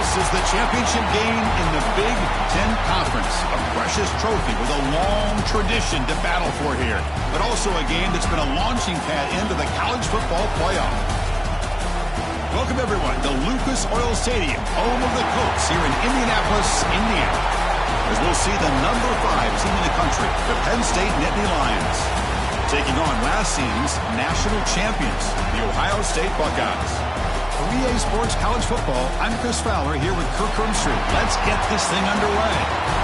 This is the championship game in the Big Ten Conference. A precious trophy with a long tradition to battle for here. But also a game that's been a launching pad into the college football playoff. Welcome, everyone, to Lucas Oil Stadium, home of the Colts here in Indianapolis, Indiana. As we'll see the number 5 team in the country, the Penn State Nittany Lions, taking on last season's national champions, the Ohio State Buckeyes. For EA Sports College Football, I'm Chris Fowler here with Kirk Hermstreet. Let's get this thing underway.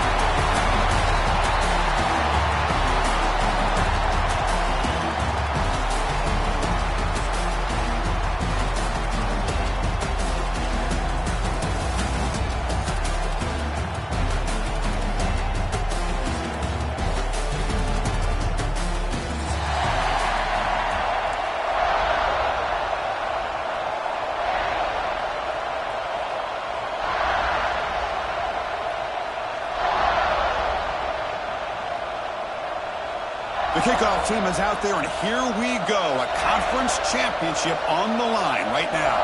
The kickoff team is out there, and here we go. A conference championship on the line right now.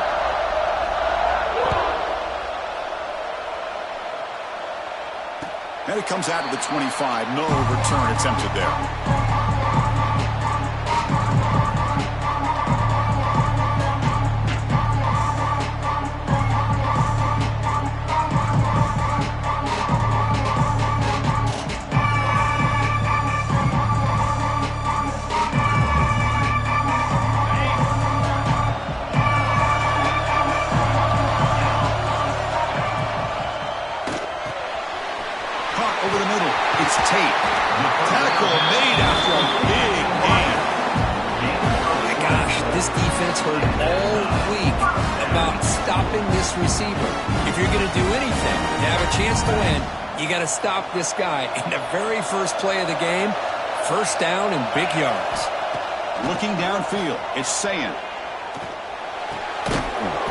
And it comes out of the 25. No return attempted there. Over the middle, it's Tate. Tackle made after a big gain. Oh my gosh, this defense heard all week about stopping this receiver. If you're going to do anything to have a chance to win, you got to stop this guy. In the very first play of the game, first down and big yards. Looking downfield, it's Sayin.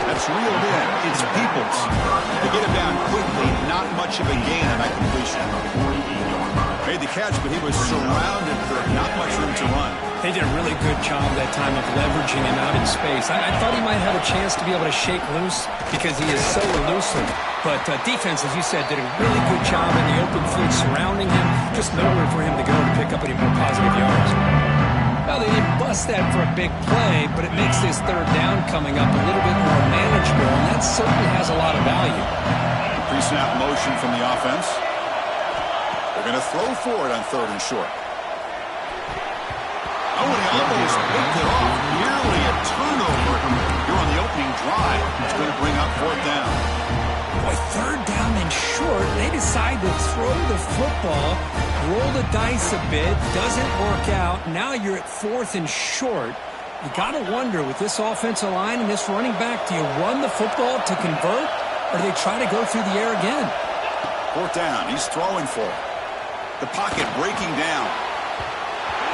That's reeled in. It's Peoples. They get him down quickly. Not much of a gain on that completion. Made the catch, but he was surrounded for not much room to run. They did a really good job that time of leveraging him out in space. I thought he might have a chance to be able to shake loose because he is so elusive. But defense, as you said, did a really good job in the open field surrounding him. Just nowhere for him to go to pick up any more positive yards. Well, they didn't bust that for a big play, but it makes this third down coming up a little bit more manageable, and that certainly has a lot of value. Pre-snap motion from the offense. They're going to throw for it on 3rd and short. Oh, and he almost picked it off. Nearly a turnover here on the opening drive. It's going to bring up 4th down. Boy, 3rd down and short. They decide to throw the football, roll the dice a bit, doesn't work out. Now you're at 4th and short. You got to wonder, with this offensive line and this running back, do you run the football to convert, or do they try to go through the air again? 4th down. He's throwing for it. The pocket breaking down.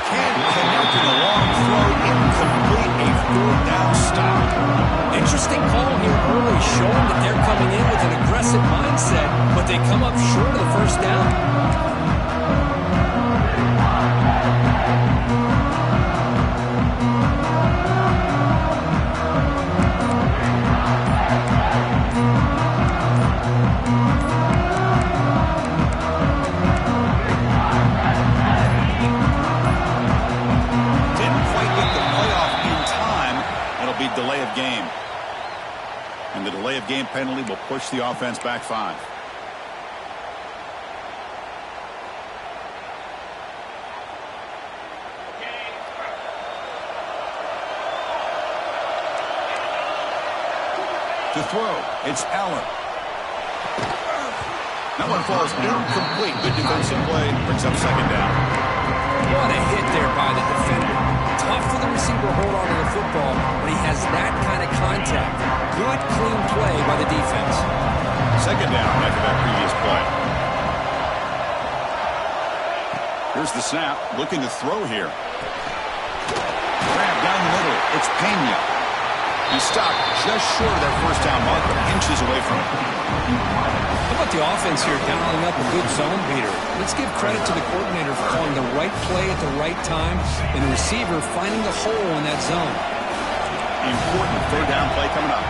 Can't connect in a long throw. Incomplete. A 4th down stop. Interesting call here early, showing that they're coming in with an aggressive mindset, but they come up short of the 1st down. Delay of game. And the delay of game penalty will push the offense back 5. To throw, it's Allen. That one falls incomplete. Good defensive play. Brings up 2nd down. What a hit there by the defender. Tough for the receiver to hold on to the football, but he has that kind of contact. Good, clean play by the defense. 2nd down after that previous play. Here's the snap. Looking to throw here. Grab down the middle. It's Penn. He stopped just short of that 1st down marker. Inches away from it. How about the offense here dialing up a good zone beater? Let's give credit to the coordinator for calling the right play at the right time and the receiver finding the hole in that zone. Important 3rd down play coming up.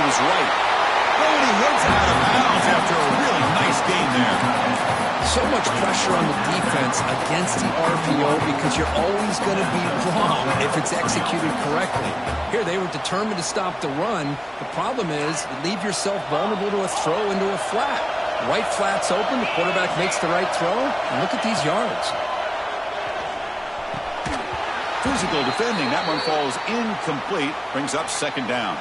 to his right. Oh, and he heads out of bounds after a really nice gain there. So much pressure on the defense against the RPO because you're always going to be wrong if it's executed correctly. Here, they were determined to stop the run. The problem is you leave yourself vulnerable to a throw into a flat. Right flat's open, the quarterback makes the right throw, and look at these yards. Physical defending. That one falls incomplete. Brings up second down.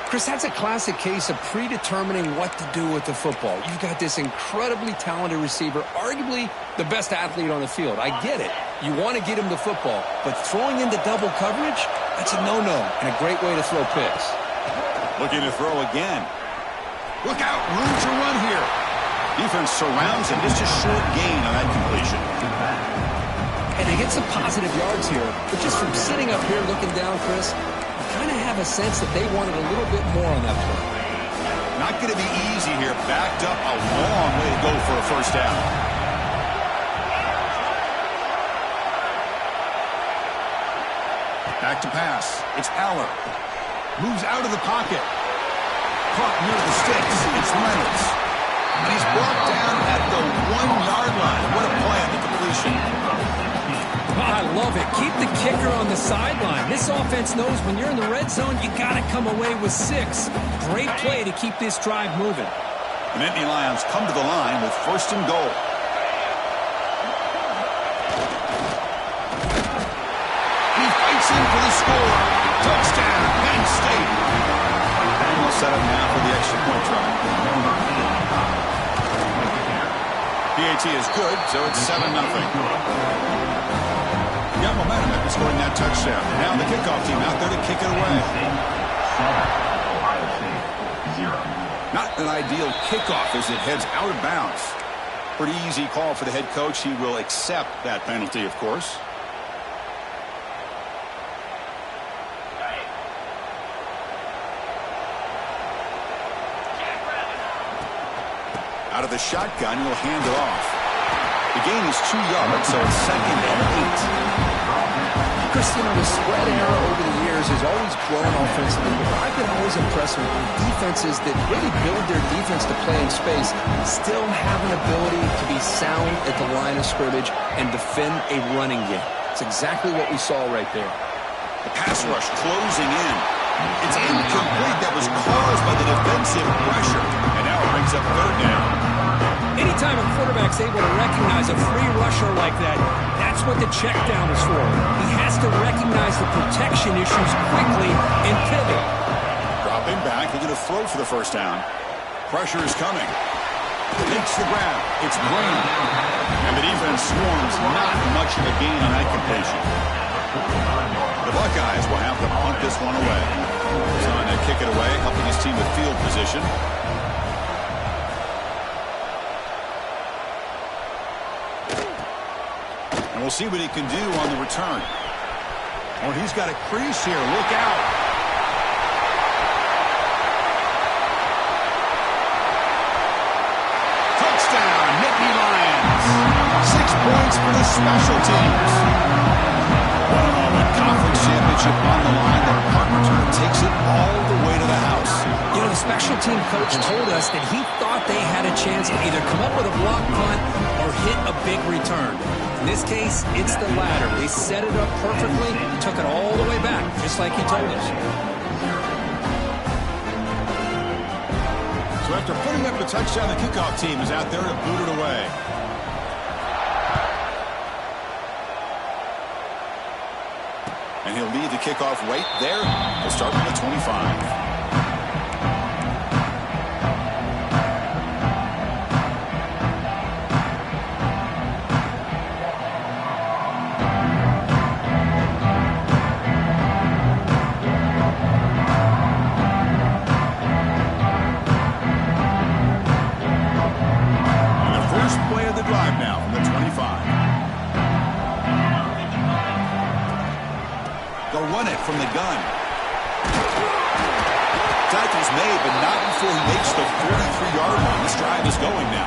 Chris, that's a classic case of predetermining what to do with the football. You've got this incredibly talented receiver, arguably the best athlete on the field. I get it. You want to get him the football, but throwing into double coverage, that's a no-no and a great way to throw picks. Looking to throw again. Look out, room to run here. Defense surrounds him. Just a short gain on that completion. And they get some positive yards here, but just from sitting up here looking down, Chris, I kind of have a sense that they wanted a little bit more on that play. Not going to be easy here. Backed up a long way to go for a first down. Back to pass. It's Aller. Moves out of the pocket. Caught near the sticks. It's Reynolds. And he's brought down at the 1-yard line. What a play on the completion. I love it. Keep the kicker on the sideline. This offense knows when you're in the red zone, you got to come away with 6. Great play to keep this drive moving. The Nittany Lions come to the line with first and goal. He fights in for the score. Touchdown, Penn State. And we'll set up now for the extra point try. PAT is good, so it's 7-0. Got momentum after scoring that touchdown. Now the kickoff team out there to kick it away. Not an ideal kickoff as it heads out of bounds. Pretty easy call for the head coach. He will accept that penalty, of course. Out of the shotgun, he'll hand it off. The gain is 2 yards, so it's 2nd and 8. Chris, the spread era over the years has always grown offensively, but I've been always impressed with defenses that really build their defense to play in space, still have an ability to be sound at the line of scrimmage and defend a running game. It's exactly what we saw right there. The pass rush closing in. It's incomplete. That was caused by the defensive pressure. And now it brings up third down. Anytime a quarterback's able to recognize a free rusher like that, that's what the check down is for. He has to recognize the protection issues quickly and pivot. Dropping back, looking to throw for the first down. Pressure is coming. Takes the grab. It's Green. And the defense swarms. Not much of a gain on that completion. The Buckeyes will have to punt this one away. Trying to kick it away, helping his team with field position. And we'll see what he can do on the return. Oh, he's got a crease here. Look out. Touchdown, Nittany Lions. 6 points for the special teams. What a moment. Conference championship on the line. The punt return takes it all the way to the house. You know, the special team coach told us that he thought they had a chance to either come up with a block punt or hit a big return. In this case, it's the latter. They set it up perfectly, took it all the way back, just like he told us. So after putting up the touchdown, the kickoff team is out there to boot it away. And he'll lead the kickoff right there. He'll start from the 25. From the gun. Tackle's made, but not before he makes the 43-yard line. This drive is going now.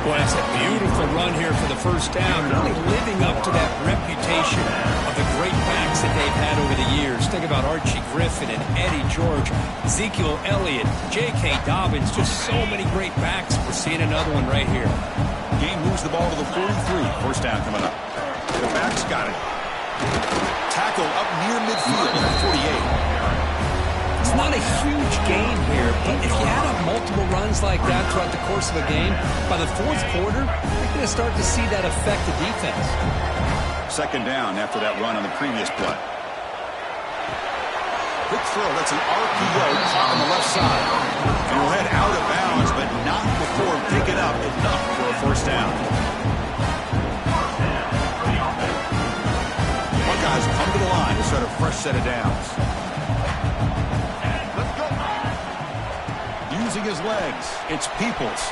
Well, it's a beautiful run here for the first down, really living up to that reputation of the great backs that they've had over the years. Think about Archie Griffin and Eddie George, Ezekiel Elliott, J.K. Dobbins, just so many great backs. We're seeing another one right here. Game moves the ball to the 43. First down coming up. The back's got it. Tackle up near midfield at 48. It's not a huge gain here, but if you add up multiple runs like that throughout the course of a game, by the fourth quarter, you're going to start to see that affect the defense. Second down after that run on the previous play. Quick throw. That's an RPO caught on the left side. And he'll head out of bounds, but not before picking up enough for a first down. Buckeyes come to the line to start a fresh set of downs. Using his legs, it's Peoples.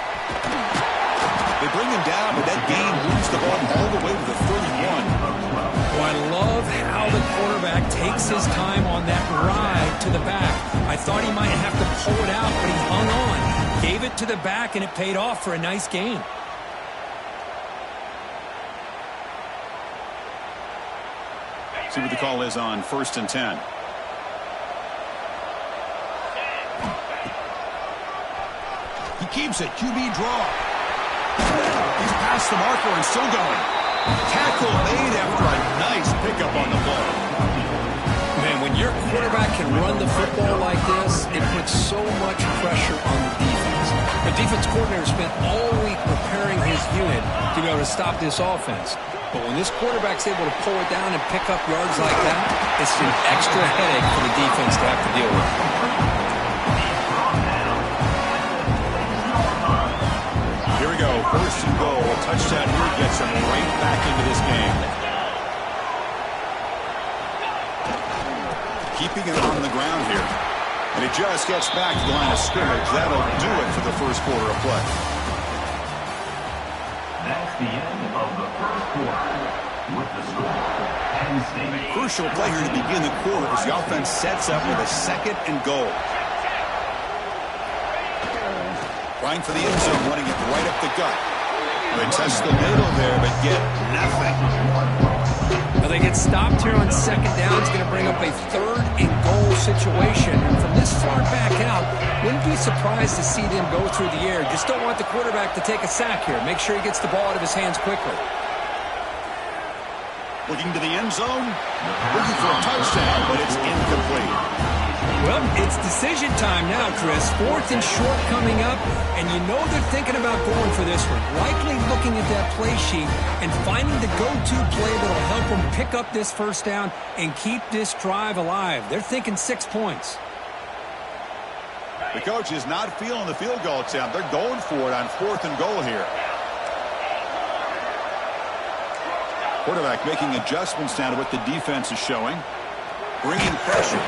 They bring him down, but that gain moves the ball all the way to the 31. Well, I love how the quarterback takes his time on that ride to the back. I thought he might have to pull it out, but he hung on. Gave it to the back, and it paid off for a nice gain. See what the call is on 1st and 10. He keeps it. QB draw. He's past the marker and still going. Tackle made after a nice pickup on the play. Man, when your quarterback can run the football like this, it puts so much pressure on the defense. The defense coordinator spent all week preparing his unit to be able to stop this offense. But when this quarterback's able to pull it down and pick up yards like that, it's an extra headache for the defense to have to deal with. Here we go, first and goal. A touchdown here gets him right back into this game. Keeping it on the ground here. And it just gets back to the line of scrimmage. That'll do it for the first quarter of play. That's the end of the first quarter. With the score, Penn State. Crucial play here to begin the quarter as the offense sets up with a second and goal. Trying for the end zone, running it right up the gut. They test the middle there, but get nothing. Well, they get stopped here on second down. It's going to bring up a third and goal situation. And from this far back out, wouldn't be surprised to see them go through the air. Just don't want the quarterback to take a sack here. Make sure he gets the ball out of his hands quickly. Looking to the end zone, looking for a touchdown, but it's incomplete. Well, it's decision time now, Chris. Fourth and short coming up, and you know they're thinking about going for this one. Likely looking at that play sheet and finding the go-to play that will help them pick up this first down and keep this drive alive. They're thinking 6 points. The coach is not feeling the field goal attempt. They're going for it on 4th and goal here. Quarterback making adjustments down to what the defense is showing. Bringing pressure.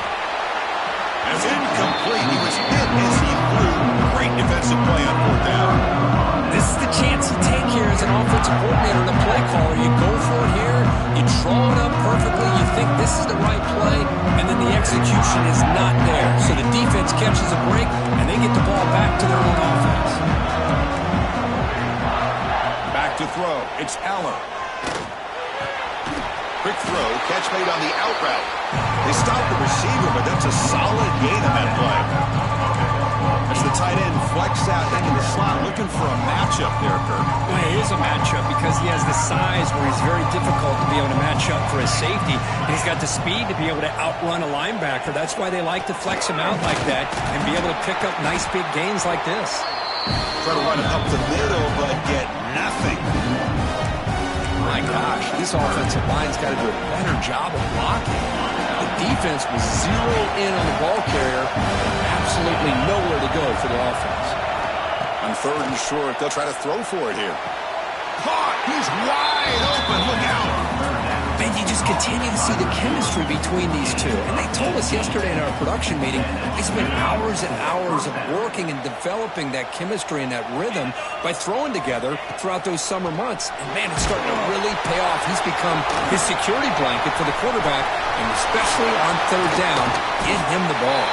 And it's incomplete. He was hit as he threw. Great defensive play on 4th down. This is the chance you take here as an offensive coordinator and a play caller. You go for it here. You draw it up perfectly. You think this is the right play, and then the execution is not there. So the defense catches a break, and they get the ball back to their own offense. Back to throw. It's Aller. Quick throw, catch made on the out route. They stopped the receiver, but that's a solid gain on that play. As the tight end flexed out into the slot, looking for a matchup there, Kirk. Well, it is a matchup because he has the size where he's very difficult to be able to match up for his safety. And he's got the speed to be able to outrun a linebacker. That's why they like to flex him out like that and be able to pick up nice big gains like this. Try to run it up the middle, but get nothing. My gosh, this offensive line's got to do a better job of blocking. The defense was zeroed in on the ball carrier. Absolutely nowhere to go for the offense. On 3rd and short, they'll try to throw for it here. Caught! He's wide open. Look out! Man, you just continue to see the chemistry between these two. And they told us yesterday in our production meeting, they spent hours and hours of working and developing that chemistry and that rhythm by throwing together throughout those summer months. And man, it's starting to really pay off. He's become his security blanket for the quarterback, and especially on 3rd down, get him the ball.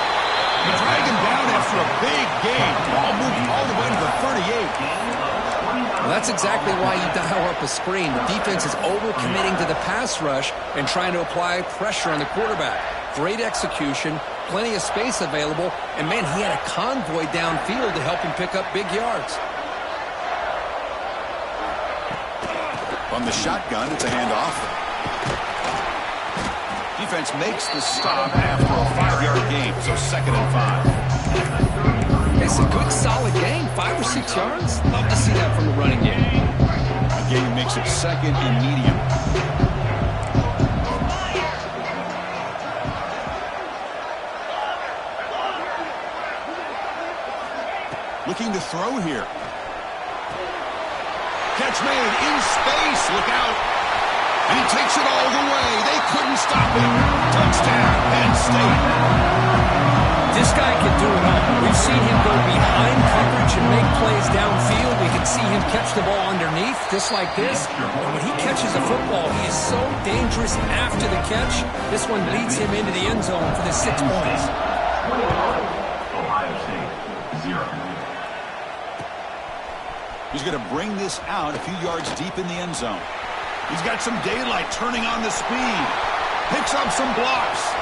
They drag him down after a big gain. Ball moving all the way to the 38. Well, that's exactly why you dial up a screen. The defense is overcommitting to the pass rush and trying to apply pressure on the quarterback. Great execution, plenty of space available, and, man, he had a convoy downfield to help him pick up big yards. From the shotgun, it's a handoff. Defense makes the stop after a 5-yard gain, so 2nd and 5. It's a good, solid gain, 5 or 6 yards. Love to see that from the running game. The gain makes it 2nd and medium. Looking to throw here. Catch made in space. Look out. And he takes it all the way. They couldn't stop him. Touchdown, Penn State. This guy can do it all. We've seen him go behind coverage and make plays downfield. We can see him catch the ball underneath, just like this. And when he catches a football, he is so dangerous after the catch. This one leads him into the end zone for the 6 points. Ohio State, 0. He's going to bring this out a few yards deep in the end zone. He's got some daylight turning on the speed. Picks up some blocks.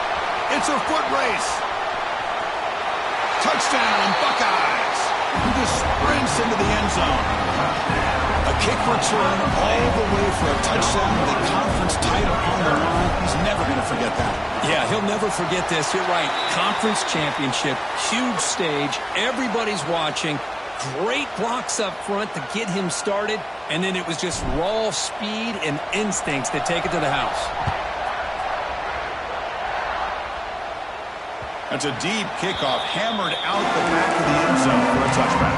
It's a foot race. Touchdown, Buckeyes. He just sprints into the end zone. A kick return all the way for a touchdown with a conference title on the line. He's never going to forget that. Yeah, he'll never forget this. You're right. Conference championship, huge stage. Everybody's watching. Great blocks up front to get him started, and then it was just raw speed and instincts that take it to the house. That's a deep kickoff, hammered out the back of the end zone for a touchback.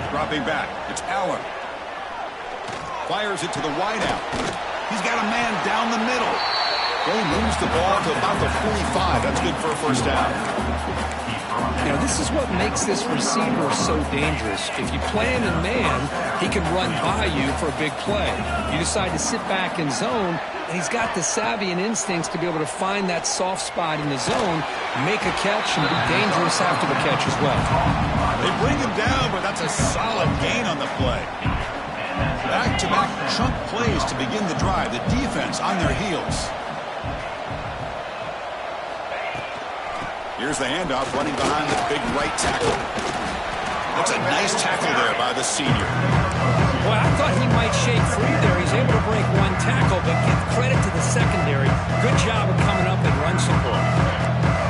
Dropping back, it's Allen. Fires it to the wideout. He's got a man down the middle. He moves the ball to about the 45. That's good for a first down. You know, this is what makes this receiver so dangerous. If you play him in man, he can run by you for a big play. You decide to sit back in zone, and he's got the savvy and instincts to be able to find that soft spot in the zone, make a catch, and be dangerous after the catch as well. They bring him down, but that's a solid gain on the play. Back-to-back chunk plays to begin the drive. The defense on their heels. Here's the handoff, running behind the big right tackle. That's a nice tackle there by the senior. Well, I thought he might shake free there. He's able to break one tackle, but give credit to the secondary. Good job of coming up and run support.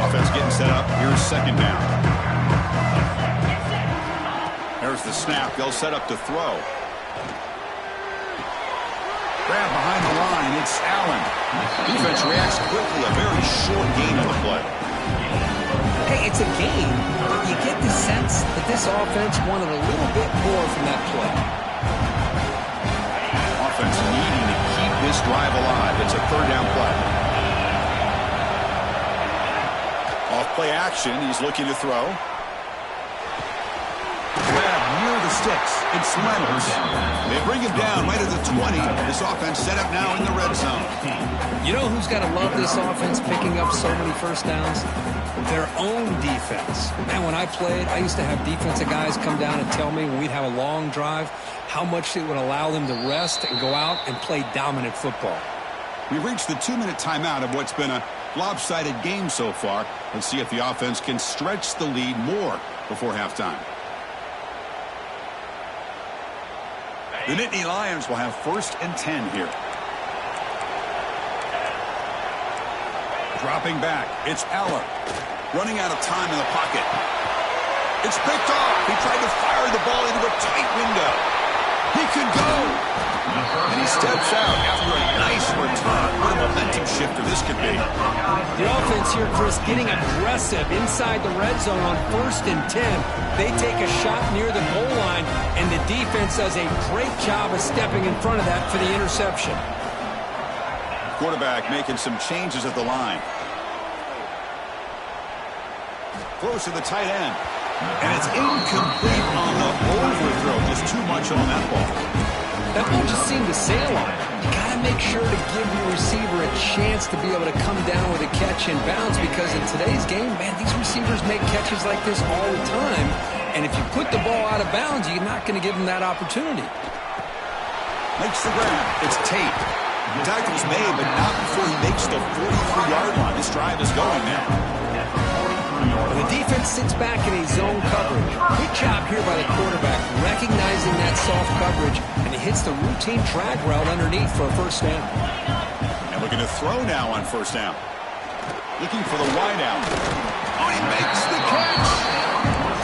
Offense getting set up. Here's 2nd down. There's the snap. They'll set up to throw. Grab behind the line. It's Allen. Defense reacts quickly. A very short gain on the play. Hey, it's a game, but you get the sense that this offense wanted a little bit more from that play. Offense needing to keep this drive alive. It's a 3rd down play. Off play action. He's looking to throw. Grab near the sticks. It's Leonard. They bring him down right at the 20. This offense set up now in the red zone. You know who's got to love this offense picking up so many first downs? Their own defense. Man, when I played, I used to have defensive guys come down and tell me when we'd have a long drive how much it would allow them to rest and go out and play dominant football. We've reached the 2-minute timeout of what's been a lopsided game so far. Let's see if the offense can stretch the lead more before halftime. The Nittany Lions will have 1st and 10 here. Dropping back, it's Allen. Running out of time in the pocket. It's picked off. He tried to fire the ball into a tight window. He could go. And he steps out after a nice return. What a momentum shifter this could be. The offense here, Chris, getting aggressive inside the red zone on 1st and 10. They take a shot near the goal line, and the defense does a great job of stepping in front of that for the interception. Quarterback making some changes at the line. Close to the tight end. And it's incomplete on the overthrow. Just too much on that ball. That ball just seemed to sail on it. You got to make sure to give your receiver a chance to be able to come down with a catch and bounce, because in today's game, man, these receivers make catches like this all the time. And if you put the ball out of bounds, you're not going to give them that opportunity. Makes the grab. It's Tate. Tackle's made, but not before he makes the 43-yard line. This drive is going now. And the defense sits back in a zone coverage. Good job here by the quarterback, recognizing that soft coverage, and he hits the routine drag route underneath for a first down. And looking to throw now on first down. Looking for the wideout. Oh, he makes the catch!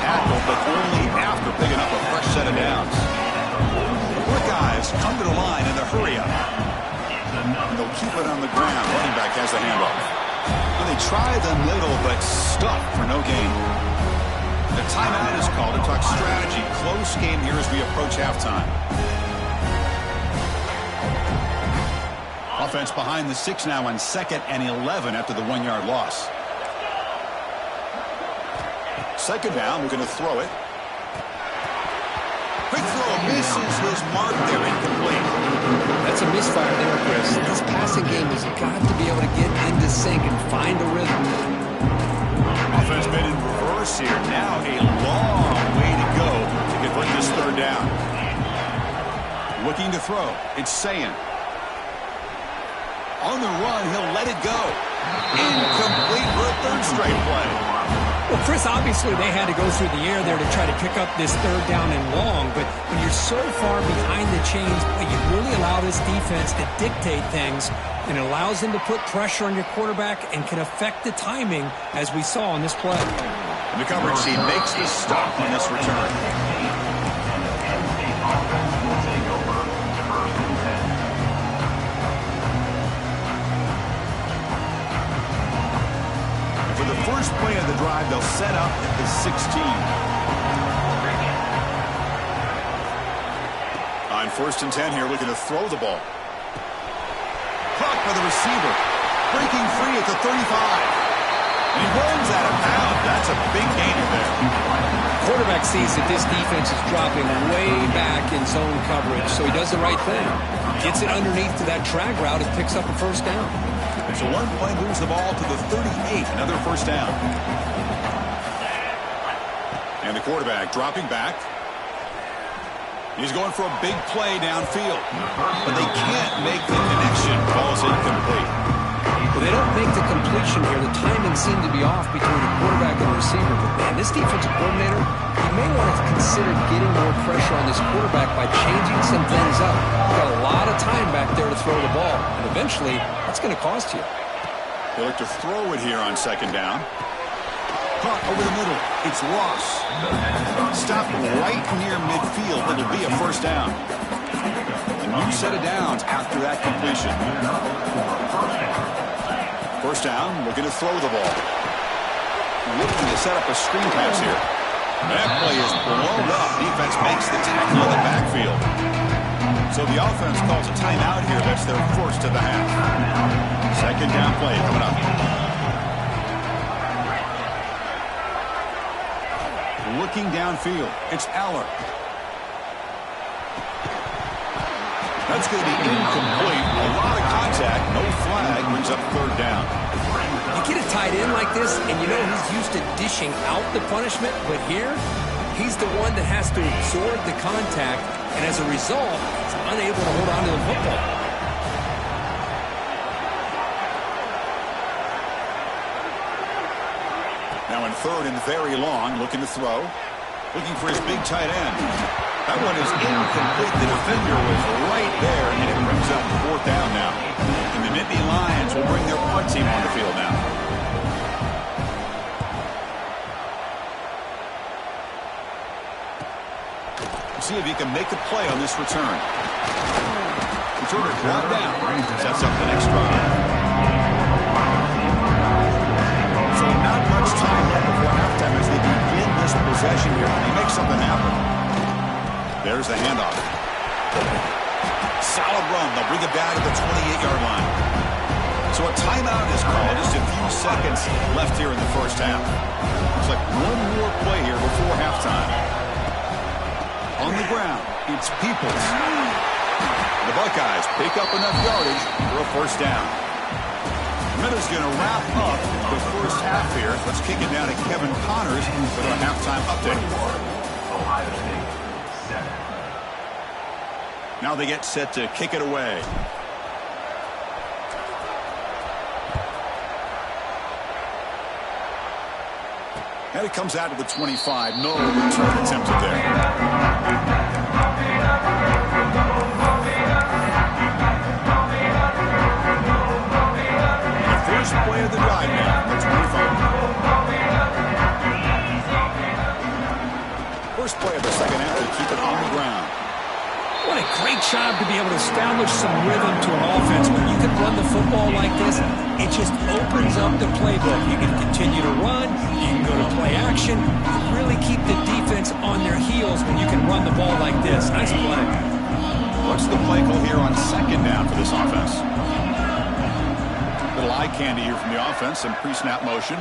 Tackle, but only after picking up a fresh set of downs. The four guys come to the line in the hurry-up. And they'll keep it on the ground. Running back has the handoff. And they try the middle, but stuck for no gain. The timeout is called to talk strategy. Close game here as we approach halftime. Offense behind the 6 now on 2nd and 11 after the 1-yard loss. Second down, we're going to throw it. Quick throw misses his mark there, incomplete. That's a misfire there, Chris. This passing game has got to be able to get into sync and find a rhythm. Offense been in reverse here. Now a long way to go to convert this third down. Looking to throw. It's Sayin. On the run, he'll let it go. Incomplete for a third straight play. Well, Chris, obviously they had to go through the air there to try to pick up this third down and long, but when you're so far behind the chains, you really allow this defense to dictate things, and it allows them to put pressure on your quarterback and can affect the timing, as we saw on this play. And the coverage team makes the stop on this return. First play of the drive, they'll set up at the 16. On 1st and 10 here, looking to throw the ball. Caught by the receiver. Breaking free at the 35. And he runs out of bounds. That's a big gainer there. Quarterback sees that this defense is dropping way back in zone coverage, so he does the right thing. Gets it underneath to that drag route and picks up a first down. So one play moves the ball to the 38, another first down. And the quarterback dropping back. He's going for a big play downfield. But they can't make the connection. Ball's incomplete. Well, they don't make the completion here. The timing seemed to be off between the quarterback and the receiver. But, man, this defensive coordinator, he may want to consider getting more pressure on this quarterback by changing some things up. He's got a lot of time back there to throw the ball. And eventually, that's going to cost you. They look to throw it here on second down. Caught over the middle. It's Ross. Stopped right near midfield. It'll be a first down. A new set of downs after that completion. First down, looking to throw the ball. Looking to set up a screen pass here. That play is blown up. Defense makes the tackle in the backfield. So the offense calls a timeout here. That's their first of the half. Second down play coming up. Looking downfield. It's Aller. That's going to be incomplete. A lot of contact. No flag. Brings up third down. You get a tight end like this, and you know he's used to dishing out the punishment, but here, he's the one that has to absorb the contact, and as a result, he's unable to hold on to the football. Now in third and very long, looking to throw. Looking for his big tight end. That one is incomplete. The defender was right there, and it brings up fourth down now. And the Nittany Lions will bring their punt team on the field now. See if he can make a play on this return. Returner brought down. Sets up the next drive. So not much time left before halftime as they begin this possession here. He makes something happen. There's the handoff. Solid run. They'll bring it down to the 28-yard line. So a timeout is called. Just a few seconds left here in the first half. Looks like one more play here before halftime. On the ground, it's Peoples. The Buckeyes pick up enough yardage for a first down. Minute's going to wrap up the first half here. Let's kick it down to Kevin Connors for the halftime update. Ohio State 7. Now they get set to kick it away. And it comes out to the 25. No return attempted there. The first play of the drive now, the 25. First play of the second half to keep it on the ground. What a great job to be able to establish some rhythm to an offense. When you can run the football like this, it just opens up the playbook. You can continue to run. You can go to play action. You really keep the defense on their heels when you can run the ball like this. Nice play. What's the play call here on second down for this offense? Little eye candy here from the offense. Some pre-snap motion.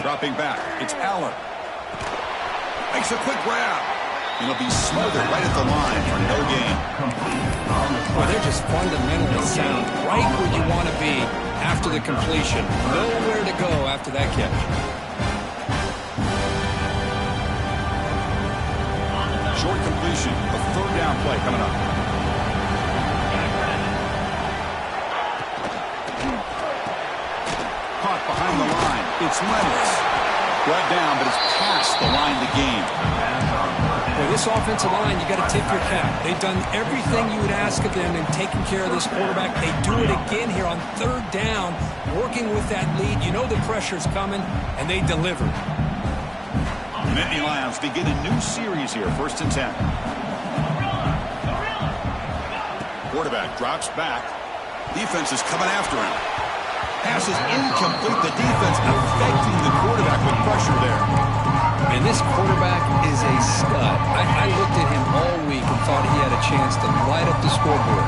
Dropping back. It's Allen. Makes a quick grab. He'll be smothered right at the line for no gain. Well, they're just fundamentally sound, right where you want to be after the completion. Nowhere to go after that catch. Short completion. A third down play coming up. Caught behind the line. It's Leonard. Brought down, but it's past the line to gain. Well, this offensive line, you got to tip your cap. They've done everything you would ask of them in taking care of this quarterback. They do it again here on third down, working with that lead. You know the pressure's coming, and they deliver. Nittany Lions begin a new series here, 1st and 10. Quarterback drops back. Defense is coming after him. Pass is incomplete. The defense affecting the quarterback with pressure there. And this quarterback is a stud. I looked at him all week and thought he had a chance to light up the scoreboard.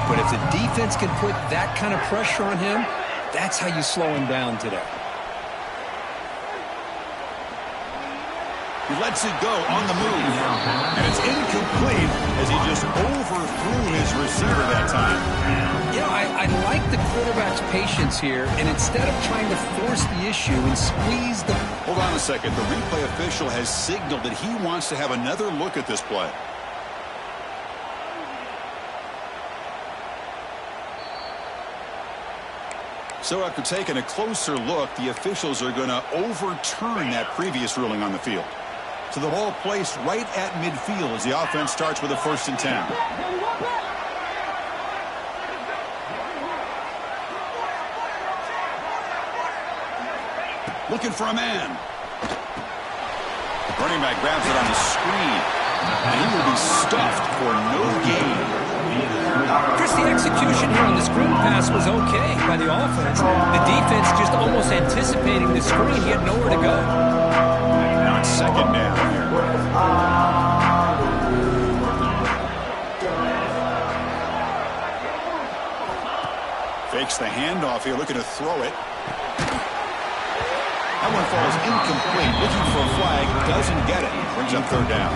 But if the defense can put that kind of pressure on him, that's how you slow him down today. He lets it go on the move. And it's incomplete as he just overthrew his receiver that time. You know, I like the quarterback's patience here, and instead of trying to force the issue and squeeze the... Hold on a second. The replay official has signaled that he wants to have another look at this play. So after taking a closer look, the officials are going to overturn that previous ruling on the field. So the ball placed right at midfield as the offense starts with a 1st and 10. Looking for a man. Running back grabs it on the screen. And he will be stuffed for no gain. Chris, the execution here on the screen pass was okay by the offense. The defense just almost anticipating the screen. He had nowhere to go. Now it's second down here. Fakes the handoff here, looking to throw it. That one falls incomplete. Looking for a flag, doesn't get it. Brings up third down.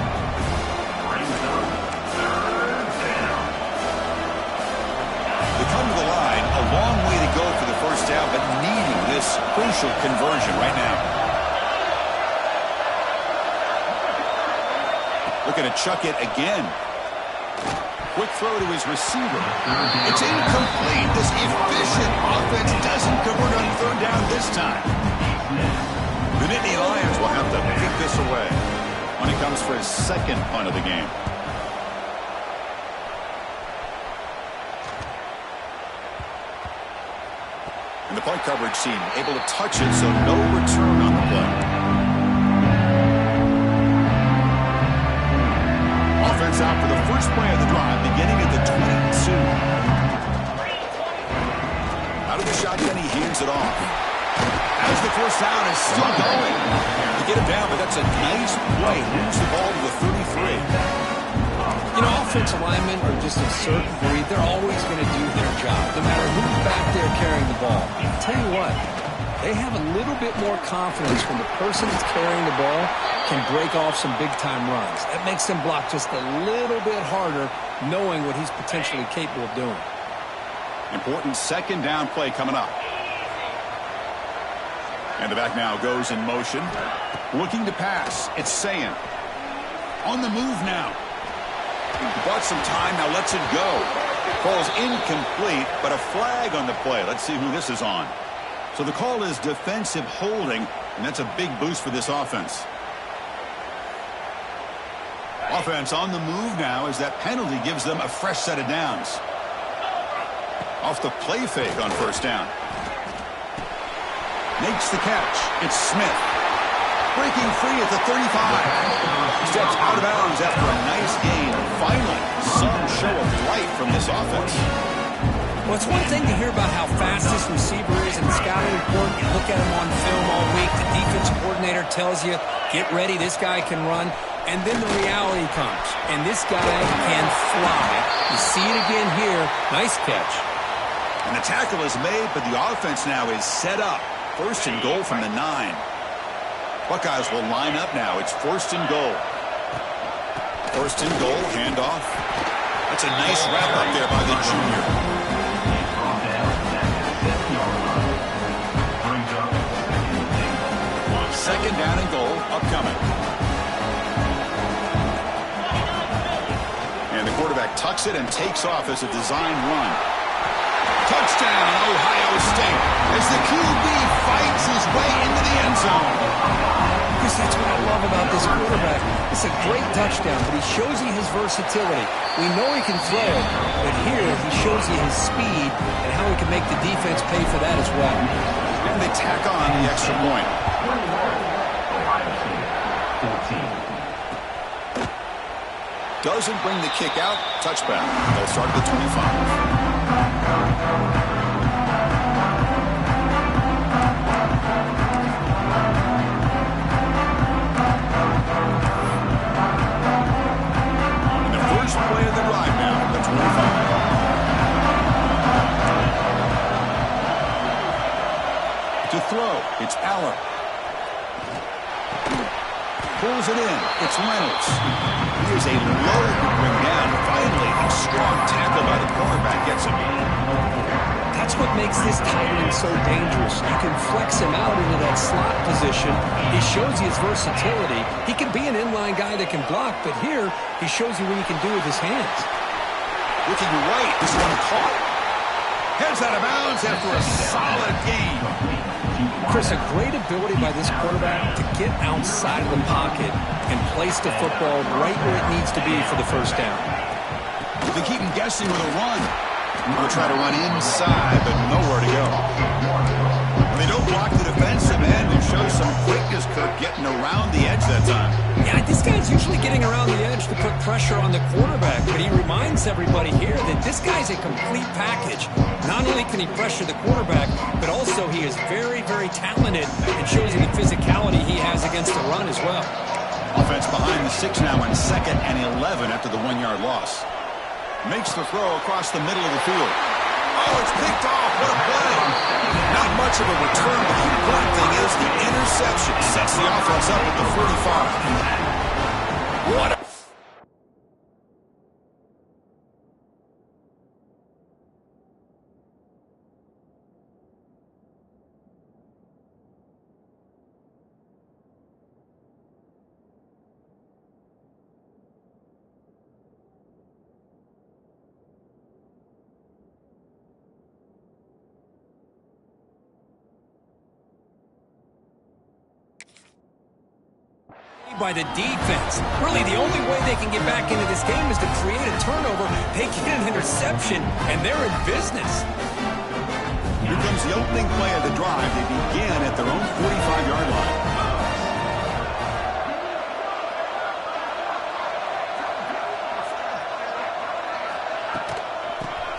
They come to the line, a long way to go for the first down, but needing this crucial conversion right now. Looking to chuck it again. Quick throw to his receiver. It's incomplete. This efficient offense doesn't convert on third down this time. The Nittany Lions will have to pick this away when it comes for his second punt of the game. And the punt coverage team able to touch it, so no return on the play. Offense out for the first play of the drive, beginning at the 22. Out of the shotgun, he hands it off. As the first down is still going. To get it down, but that's a nice play. Moves the ball to the 33. You know, offensive linemen are just a certain breed. They're always going to do their job, no matter who's back there carrying the ball. I'll tell you what, They have a little bit more confidence when the person that's carrying the ball can break off some big-time runs. That makes them block just a little bit harder, knowing what he's potentially capable of doing. Important second down play coming up. And the back now goes in motion. Looking to pass. It's Sayin. On the move now. Bought some time, now lets it go. Ball's incomplete, but a flag on the play. Let's see who this is on. So the call is defensive holding, and that's a big boost for this offense. Offense on the move now as that penalty gives them a fresh set of downs. Off the play fake on first down. Makes the catch. It's Smith. Breaking free at the 35. Steps out of bounds after a nice gain. Finally, some show of light from this offense. Well, it's one thing to hear about how fast this receiver is in the scouting report. You look at him on film all week. The defensive coordinator tells you, get ready, this guy can run. And then the reality comes, and this guy can fly. You see it again here. Nice catch. And the tackle is made, but the offense now is set up. First and goal from the 9. Buckeyes will line up now. It's first and goal. First and goal, handoff. That's a nice wrap up there by the junior. Second down and goal, upcoming. And the quarterback tucks it and takes off as a design run. Touchdown, Ohio State, as the QB fights his way into the end zone. Because that's what I love about this quarterback. It's a great touchdown, but he shows you his versatility. We know he can throw, but here he shows you his speed and how he can make the defense pay for that as well. And they tack on the extra point. Ohio State, 14. Doesn't bring the kick out. Touchback. They'll start at the 25. First play of the drive now, the 25. To throw, it's Allen. Pulls it in, it's Reynolds. Here's a low to bring down. Finally, a strong tackle by the cornerback gets him. That's what makes this tight end so dangerous. You can flex him out into that slot position. He shows you his versatility. He can be an inline guy that can block, but here he shows you what he can do with his hands. Looking right, this one caught. Heads out of bounds after a solid game. Chris, a great ability by this quarterback to get outside of the pocket and place the football right where it needs to be for the first down. They keep him guessing with a run. We'll try to run inside, but nowhere to go. They don't block the defensive end and show some quickness, Kirk, getting around the edge that time. Yeah, this guy's usually getting around the edge to put pressure on the quarterback, but he reminds everybody here that this guy's a complete package. Not only can he pressure the quarterback, but also he is very, very talented and shows you the physicality he has against the run as well. Offense behind the 6 now in 2nd and 11 after the 1-yard loss. Makes the throw across the middle of the field. Oh, it's picked off. What a play. Not much of a return, but the important thing is the interception sets the offense up at the 45. What a... by the defense. Really, the only way they can get back into this game is to create a turnover. They get an interception, and they're in business. Here comes the opening play of the drive. They begin at their own 45-yard line.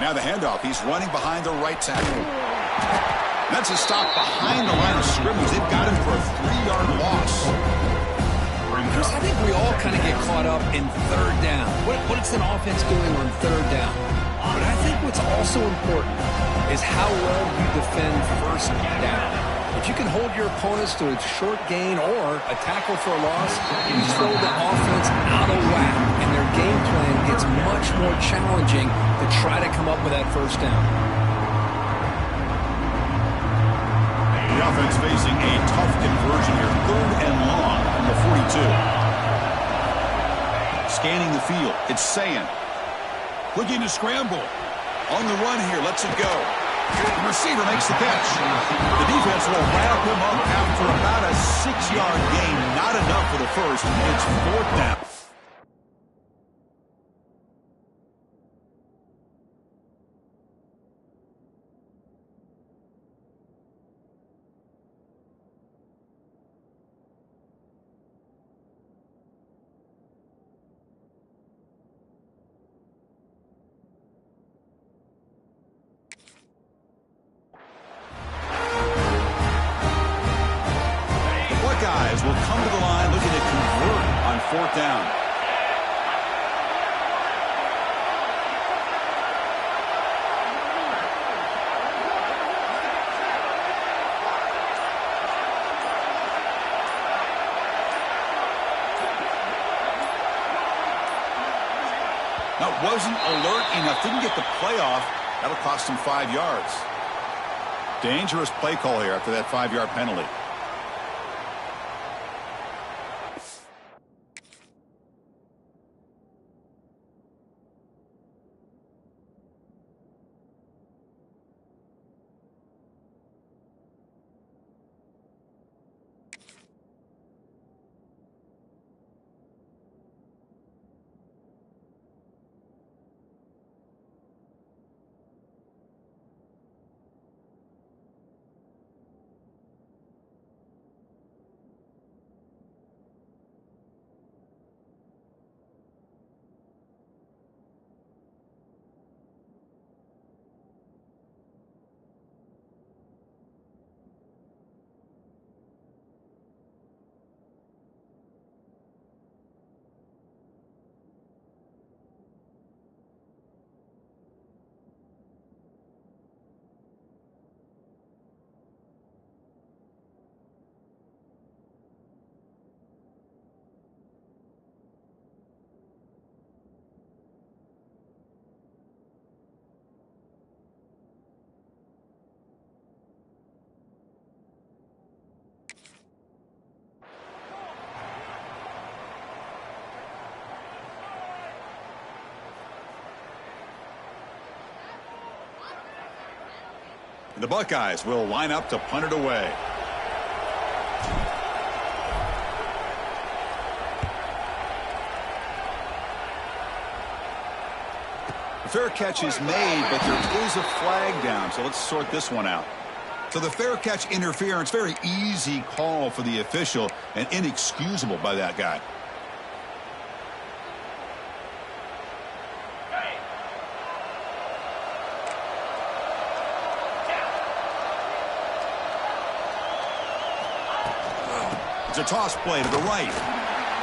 Now the handoff. He's running behind the right tackle. That's a stop behind the line of scrimmage. They've got him for a 3-yard loss. Chris, I think we all kind of get caught up in third down. What's an offense doing on third down? But I think what's also important is how well you defend first down. If you can hold your opponents to a short gain or a tackle for a loss, you throw the offense out of whack, and their game plan gets much more challenging to try to come up with that first down. The offense facing a tough conversion here. 3rd and long from the 42. Scanning the field. It's Sayan. Looking to scramble. On the run here. Lets it go. The receiver makes the catch. The defense will wrap him up after about a 6-yard gain. Not enough for the first. It's 4th down. Guys will come to the line looking to convert on 4th down. That wasn't alert enough. Didn't get the play off. That'll cost him 5 yards. Dangerous play call here after that 5-yard penalty. The Buckeyes will line up to punt it away. The fair catch is made, but there is a flag down, so let's sort this one out. So the fair catch interference, very easy call for the official and inexcusable by that guy. It's a toss play to the right.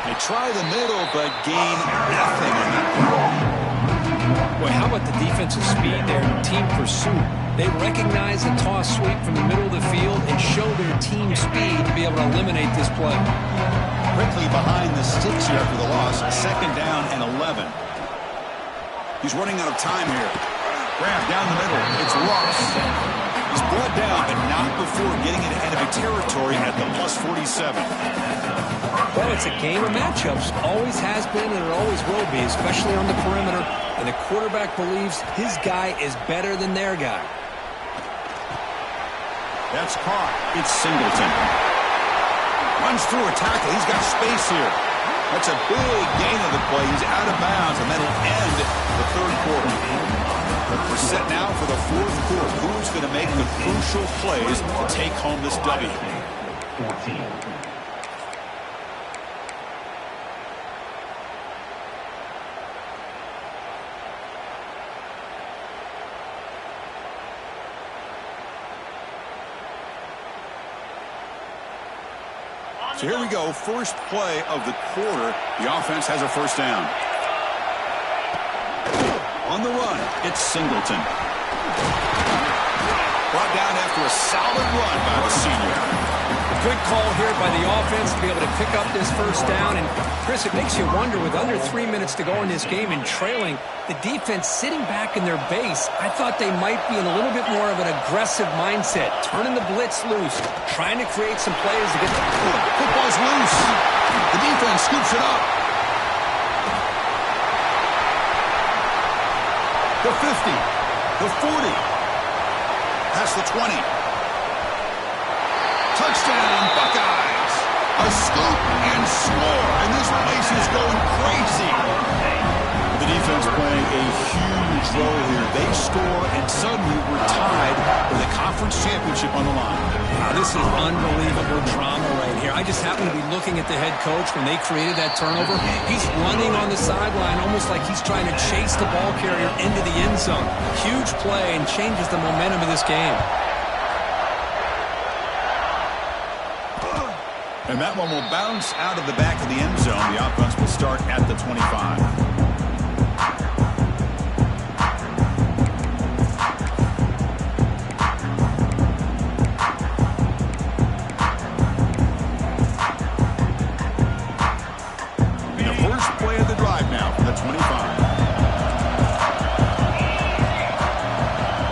They try the middle, but gain nothing on that play. Boy, how about the defensive speed there, team pursuit? They recognize the toss sweep from the middle of the field and show their team speed to be able to eliminate this play. Quickly behind the sticks here after the loss. 2nd down and 11. He's running out of time here. Grab down the middle. It's Ross. He's brought down, but not before getting it ahead of a territory at the plus 47. Well, it's a game of matchups. Always has been and it always will be, especially on the perimeter. And the quarterback believes his guy is better than their guy. That's caught. It's Singleton. Runs through a tackle. He's got space here. That's a big gain of the play. He's out of bounds, and that'll end the 3rd quarter. We're set now for the 4th quarter. Who's going to make the crucial plays to take home this W? 14. So here we go, first play of the quarter. The offense has a 1st down. On the run, it's Singleton. Brought down after a solid run by the senior. A good call here by the offense to be able to pick up this first down. And, Chris, it makes you wonder, with under 3 minutes to go in this game and trailing, the defense sitting back in their base, I thought they might be in a little bit more of an aggressive mindset, turning the blitz loose, trying to create some plays to get the football's loose. The defense scoops it up. The 50, the 40, past the 20. Touchdown, Buckeyes. A scoop and score, and this place is going crazy. The defense playing a huge role here. They score, and suddenly we're tied with a conference championship on the line. Wow, this is unbelievable drama right here. I just happen to be looking at the head coach when they created that turnover. He's running on the sideline almost like he's trying to chase the ball carrier into the end zone. Huge play and changes the momentum of this game. And that one will bounce out of the back of the end zone. The offense will start at the 25. And the first play of the drive now from the 25.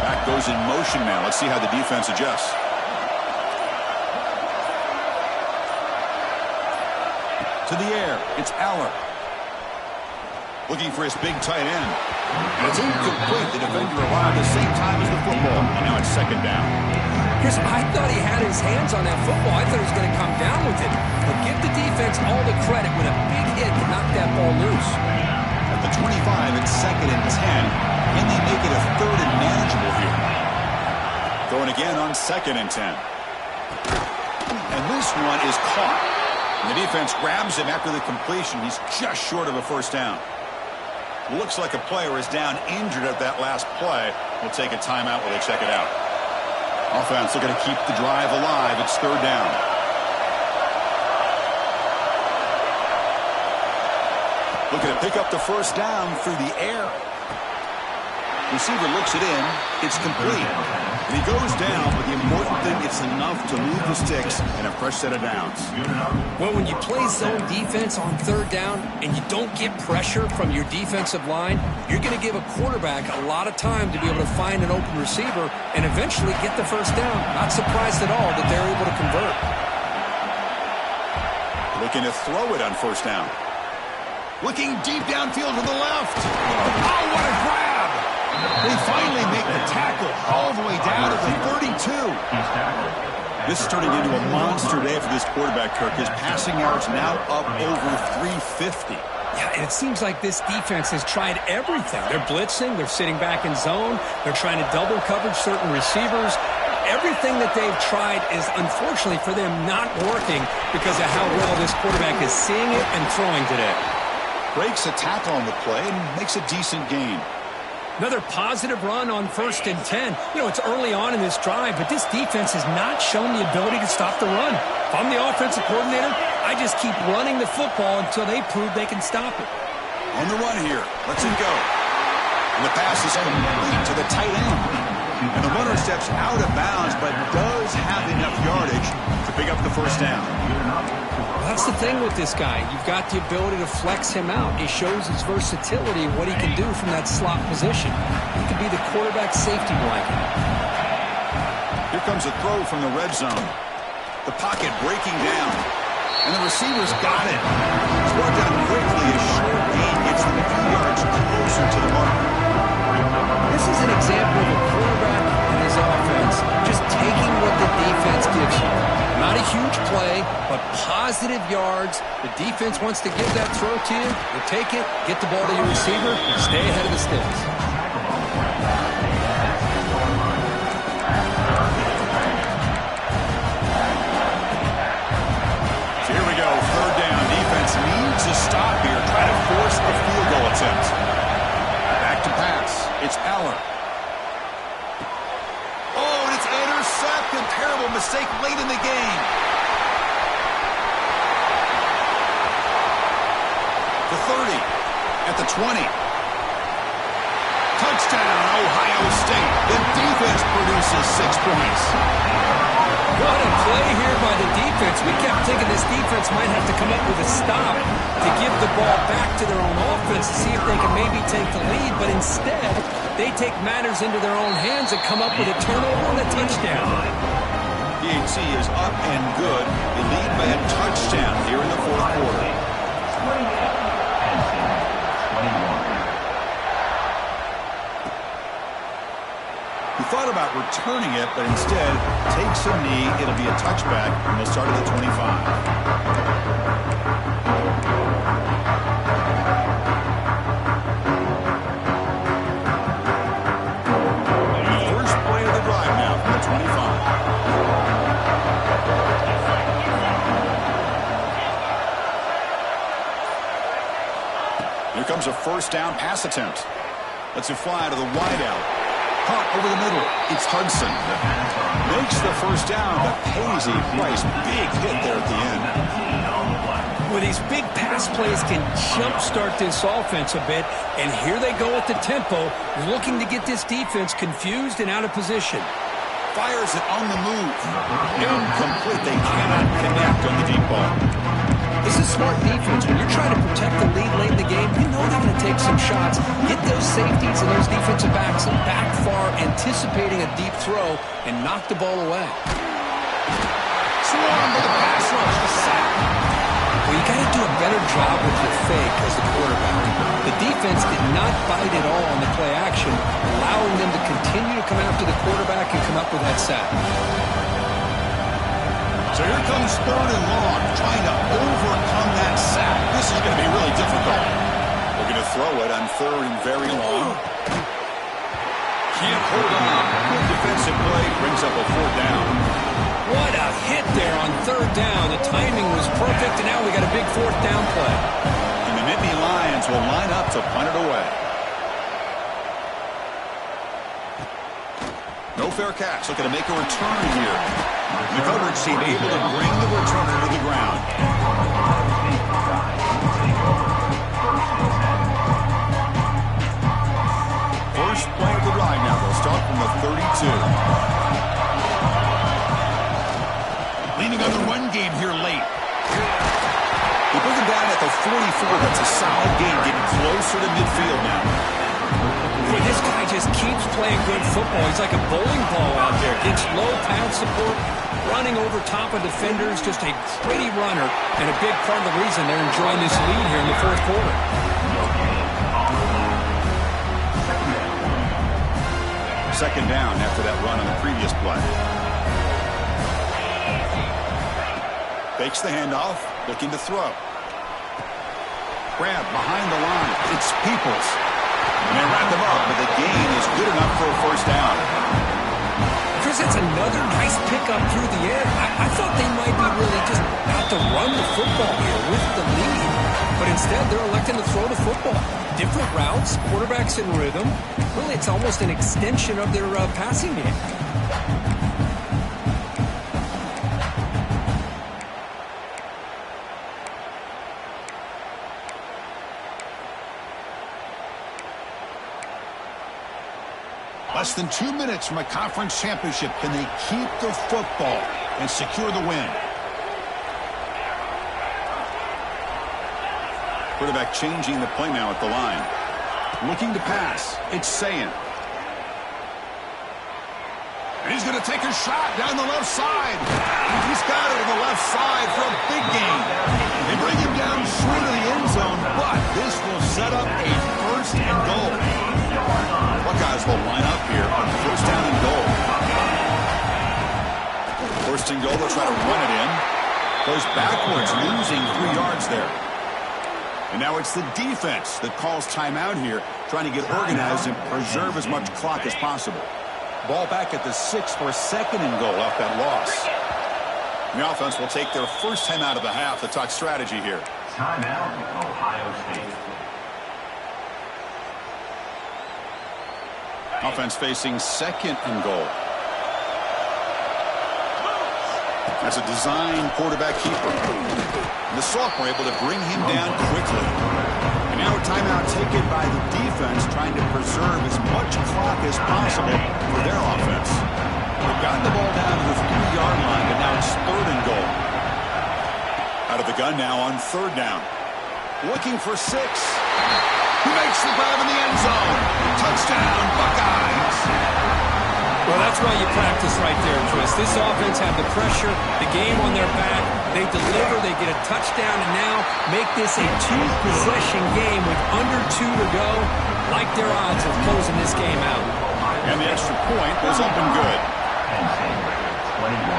Back goes in motion now. Let's see how the defense adjusts. To the air, it's Aller. Looking for his big tight end. And it's incomplete. The defender arrived at the same time as the football. And now it's second down. Chris, I thought he had his hands on that football. I thought he was going to come down with it. But give the defense all the credit with a big hit to knock that ball loose. At the 25, it's second and 10. Can they make it a third and manageable here? Throwing again on second and 10. And this one is caught. The defense grabs him after the completion. He's just short of a first down. Looks like a player is down injured at that last play. We'll take a timeout while they check it out. Offense looking to keep the drive alive. It's third down. Looking to pick up the first down through the air. Receiver looks it in. It's complete. And he goes down, but the important thing, it's enough to move the sticks and a fresh set of downs. Well, when you play zone defense on third down and you don't get pressure from your defensive line, you're going to give a quarterback a lot of time to be able to find an open receiver and eventually get the first down. Not surprised at all that they're able to convert. Looking to throw it on first down. Looking deep downfield to the left. Oh, what a grab! They finally make the tackle all the way down to the 32. This is turning into a monster day for this quarterback, Kirk. His passing yards now up over 350. Yeah, and it seems like this defense has tried everything. They're blitzing. They're sitting back in zone. They're trying to double coverage certain receivers. Everything that they've tried is, unfortunately for them, not working because of how well this quarterback is seeing it and throwing today. Breaks a tackle on the play and makes a decent gain. Another positive run on first and 10. You know, it's early on in this drive, but this defense has not shown the ability to stop the run. If I'm the offensive coordinator, I just keep running the football until they prove they can stop it. On the run here. Let's it go. And the pass is complete to the tight end. And the runner steps out of bounds, but does have enough yardage to pick up the first down. That's the thing with this guy. You've got the ability to flex him out. He shows his versatility, what he can do from that slot position. He could be the quarterback safety blanket. Here comes a throw from the red zone. The pocket breaking down. And the receiver's got it. It's brought down quickly. A short gain gets them a few yards closer to the mark. This is an example of a quarterback and his offense just taking what the defense gives you. Not a huge play, but positive yards. The defense wants to give that throw to you. You take it, get the ball to your receiver, and stay ahead of the sticks. So here we go, third down. Defense needs a stop here. Try to force a field goal attempt. Back to pass. It's Aller. Oh, and it's intercepted. Terrible mistake late in the game. The 30 at the 20. Touchdown, Ohio State. The defense produces 6 points. What a play here by the defense. We kept thinking this defense might have to come up with a stop to give the ball back to their own offense to see if they can maybe take the lead, but instead they take matters into their own hands and come up with a turnover and a touchdown. PHC is up and good. They lead by a touchdown here in the fourth quarter. 21. He thought about returning it, but instead takes a knee. It'll be a touchback, and they'll start at the 25. First play of the drive now from the 25. Here comes a first down pass attempt. Lets it fly to the wideout. Caught over the middle. It's Hudson. Makes the first down, but pays a price. Big hit there at the end. Well, these big pass plays can jumpstart this offense a bit, and here they go at the tempo, looking to get this defense confused and out of position. Fires it on the move. Incomplete. They cannot connect on the deep ball. This is smart defense. When you're trying to protect the lead late in the game, you know they're going to take some shots, get those safeties and those defensive backs back far, anticipating a deep throw, and knock the ball away. Swarmed by the pass rush. The sack. Well, you got to do a better job with your fake as the quarterback. The defense did not bite at all on the play action, allowing them to continue to come after the quarterback and come up with that sack. So here comes third and long, trying to overcome that sack. This is going to be really difficult. Looking to throw it on third and very long. Can't hold on. Good defensive play brings up a fourth down. What a hit there on third down. The timing was perfect, and now we got a big fourth down play. And the Nittany Lions will line up to punt it away. No fair catch. Looking to make a return here. The coverage team able to bring the returner to the ground. First play of the drive now. They'll start from the 32. Leaning on the run game here late. They bring him down at the 44. That's a solid game, getting closer to midfield now. Boy, this guy just keeps playing good football. He's like a bowling ball out there. Gets low pad support, running over top of defenders. Just a pretty runner, and a big part of the reason they're enjoying this lead here in the fourth quarter. Second down after that run on the previous play. Fakes the handoff, looking to throw. Grab behind the line. It's Peoples. And they wrap them up, but the gain is good enough for a first down. Chris, that's another nice pickup through the air. I thought they might be really just out to run the football here with the lead. But instead, they're electing to throw the football. Different routes, quarterbacks in rhythm. Really, it's almost an extension of their passing game. Less than 2 minutes from a conference championship. Can they keep the football and secure the win? Quarterback changing the play now at the line. Looking to pass. It's Sayan. And he's going to take a shot down the left side. He's got it on the left side for a big gain. They bring him down short of the end zone, but this will set up a first and goal. Buckeyes will line up here on first down and goal. First and goal, they'll try to run it in. Goes backwards, losing 3 yards there. And now it's the defense that calls timeout here, trying to get organized and preserve as much clock as possible. Ball back at the 6 for a second and goal off that loss. The offense will take their first time out of the half to talk strategy here. Timeout, Ohio State. Offense facing second and goal. That's a design quarterback keeper. And the sophomore able to bring him down quickly. And now a timeout taken by the defense, trying to preserve as much clock as possible for their offense. They've gotten the ball down to the 3-yard line, but now it's 3rd and goal. Out of the gun now on 3rd down. Looking for 6. He makes the grab in the end zone. Touchdown, Buckeyes. Well, that's why you practice right there, Chris. This offense had the pressure, the game on their back. They deliver, they get a touchdown, and now make this a 2-possession game with under 2 to go. Like their odds of closing this game out. And the extra point was up and good. Penn State record 21.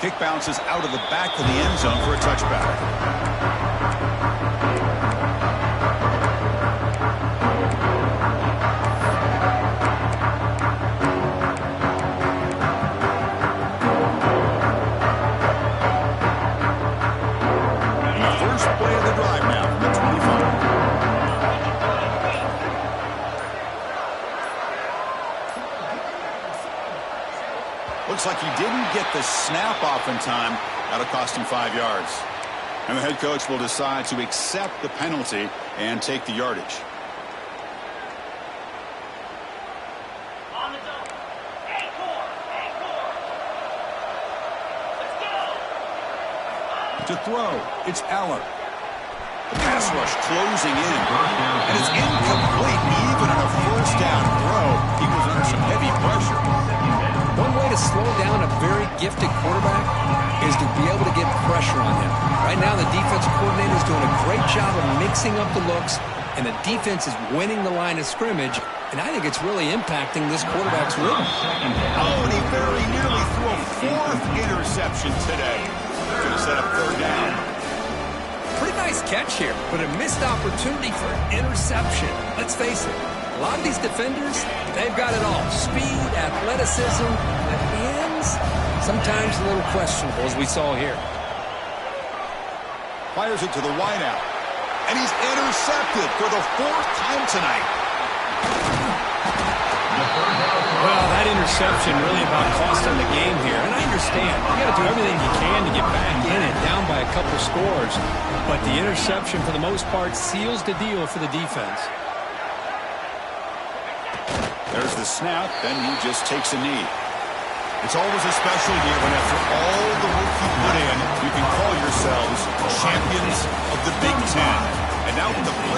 Kick bounces out of the back of the end zone for a touchback. And the first play of the drive now from the 25. Looks like he didn't get the snap off in time. That'll cost him 5 yards. And the head coach will decide to accept the penalty and take the yardage. On the double. Let's go. To throw, it's Aller. The pass rush closing in. And it's incomplete even on a first down throw. He was under some heavy pressure. One way to slow down a very gifted quarterback is to be able to get pressure on him. Right now, the defensive coordinator is doing a great job of mixing up the looks, and the defense is winning the line of scrimmage, and I think it's really impacting this quarterback's rhythm. Oh, and he very nearly threw a 4th interception today. Going to set up 3rd down. Pretty nice catch here, but a missed opportunity for interception. Let's face it, a lot of these defenders, they've got it all. Speed, athleticism, but hands, sometimes a little questionable, as we saw here. Fires it to the wideout. And he's intercepted for the 4th time tonight. Well, that interception really about cost him the game here. And I understand. You got to do everything you can to get back in it, down by a couple scores. But the interception, for the most part, seals the deal for the defense. There's the snap, then he just takes a knee. It's always a special year when after all the work you put in, you can call yourselves champions of the Big Ten. And now with the play